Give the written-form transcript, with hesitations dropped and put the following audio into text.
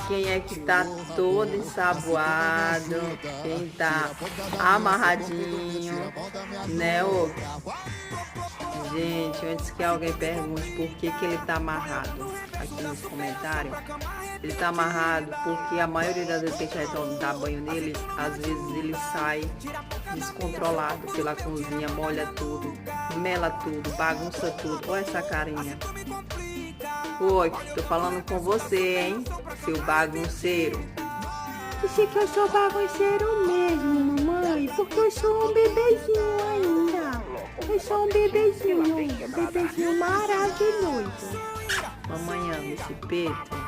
Quem é que tá todo ensaboado? Quem tá amarradinho, né, ô? Gente, antes que alguém pergunte por que ele tá amarrado aqui nos comentários, ele tá amarrado porque a maioria das vezes que a gente vai dar banho nele, às vezes ele sai descontrolado pela cozinha, molha tudo, mela tudo, bagunça tudo. Olha essa carinha. Oi, tô falando com você, hein, seu bagunceiro. Disse que eu sou bagunceiro mesmo, mamãe, porque eu sou um bebezinho ainda. Eu sou um bebezinho maravilhoso. Mamãe ama esse peito.